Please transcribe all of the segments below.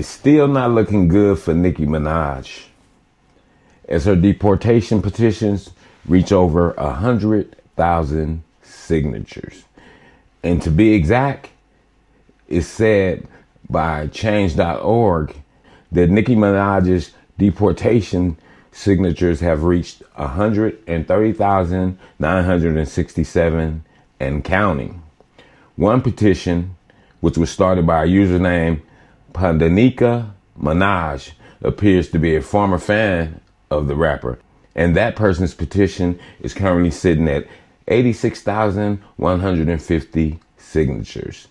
It's still not looking good for Nicki Minaj, as her deportation petitions reach over 100,000 signatures. And to be exact, it's said by change.org that Nicki Minaj's deportation signatures have reached 130,967 and counting. One petition, which was started by a user named Minaj, appears to be a former fan of the rapper, and that person's petition is currently sitting at 86,150 signatures.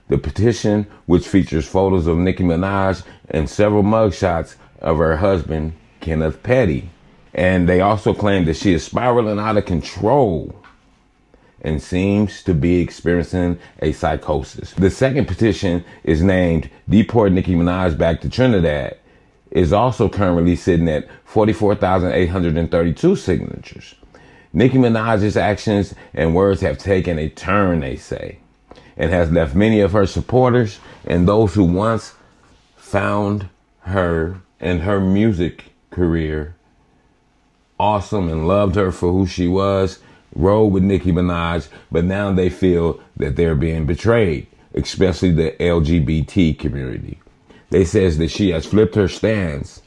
The petition, which features photos of Nicki Minaj and several mugshots of her husband, Kenneth Petty. And they also claim that she is spiraling out of control and seems to be experiencing a psychosis. The second petition is named Deport Nicki Minaj Back to Trinidad, is also currently sitting at 44,832 signatures. Nicki Minaj's actions and words have taken a turn, they say, and has left many of her supporters and those who once found her and her music career awesome and loved her for who she was, rode with Nicki Minaj, but now they feel that they're being betrayed, especially the LGBT community. They says that she has flipped her stance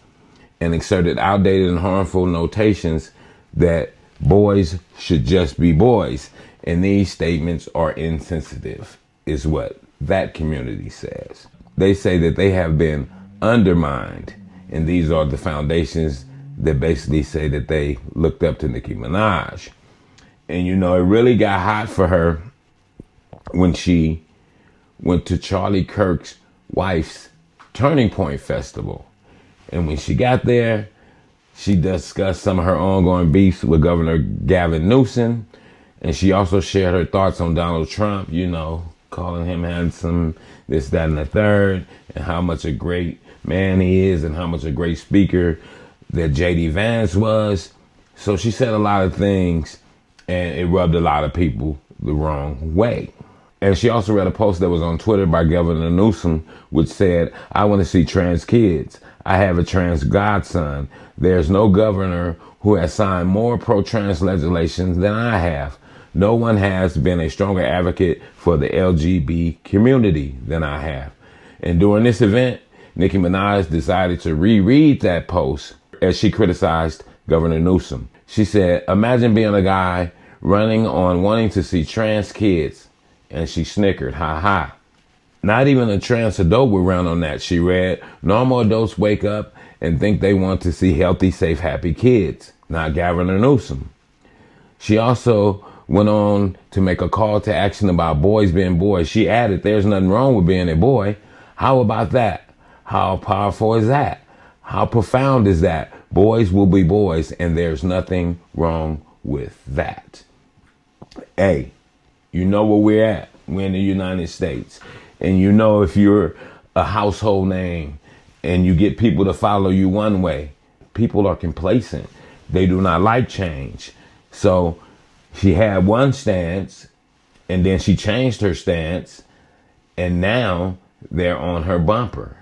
and exerted outdated and harmful notations that boys should just be boys. And these statements are insensitive, is what that community says. They say that they have been undermined, and these are the foundations that basically say that they looked up to Nicki Minaj. And you know, it really got hot for her when she went to Charlie Kirk's wife's Turning Point Festival. And when she got there, she discussed some of her ongoing beefs with Governor Gavin Newsom. And she also shared her thoughts on Donald Trump, you know, calling him handsome, this, that, and the third, and how much a great man he is and how much a great speaker that J.D. Vance was. So she said a lot of things, and it rubbed a lot of people the wrong way. And she also read a post that was on Twitter by Governor Newsom, which said, "I want to see trans kids. I have a trans godson. There's no governor who has signed more pro-trans legislation than I have. No one has been a stronger advocate for the LGBT community than I have." And during this event, Nicki Minaj decided to reread that post as she criticized Governor Newsom. She said, "Imagine being a guy running on wanting to see trans kids." And she snickered, ha ha. Not even a trans adult would run on that, she read. Normal adults wake up and think they want to see healthy, safe, happy kids, not Governor Newsom. She also went on to make a call to action about boys being boys. She added, "There's nothing wrong with being a boy. How about that? How powerful is that? How profound is that? Boys will be boys, and there's nothing wrong with that." Hey, you know where we're at. We're in the United States. And you know, if you're a household name and you get people to follow you one way, people are complacent. They do not like change. So she had one stance, and then she changed her stance, and now they're on her bumper.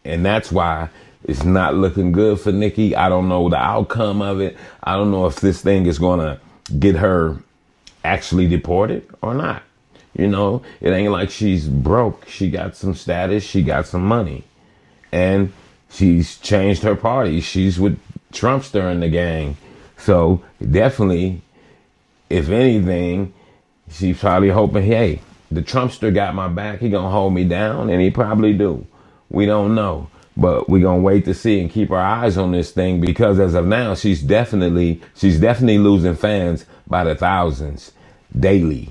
And that's why it's not looking good for Nicki. I don't know the outcome of it. I don't know if this thing is going to get her actually deported or not. You know, it ain't like she's broke. She got some status. She got some money. And she's changed her party. She's with Trumpster in the gang. So definitely, if anything, she's probably hoping, hey, the Trumpster got my back. He gonna hold me down, and he probably do. We don't know. But we're gonna wait to see and keep our eyes on this thing, because as of now, she's definitely losing fans by the thousands daily.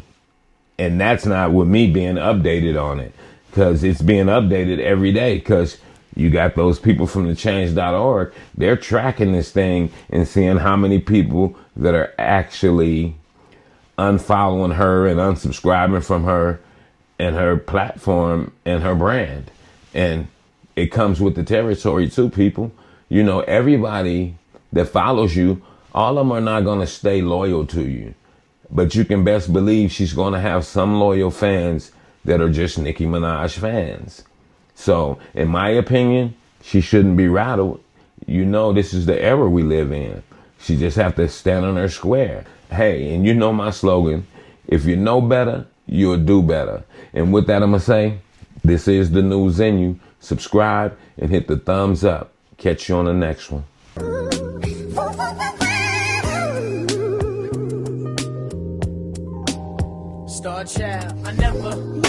And that's not with me being updated on it, because it's being updated every day, because you got those people from the change.org. They're tracking this thing and seeing how many people that are actually unfollowing her and unsubscribing from her and her platform and her brand. And it comes with the territory too, people. You know, everybody that follows you, all of them are not going to stay loyal to you. But you can best believe she's going to have some loyal fans that are just Nicki Minaj fans. So, in my opinion, she shouldn't be rattled. You know, this is the era we live in. She just have to stand on her square. Hey, and you know my slogan, if you know better, you'll do better. And with that, I'm going to say, this is the news in you. Subscribe and hit the thumbs up. Catch you on the next one. Star child, I never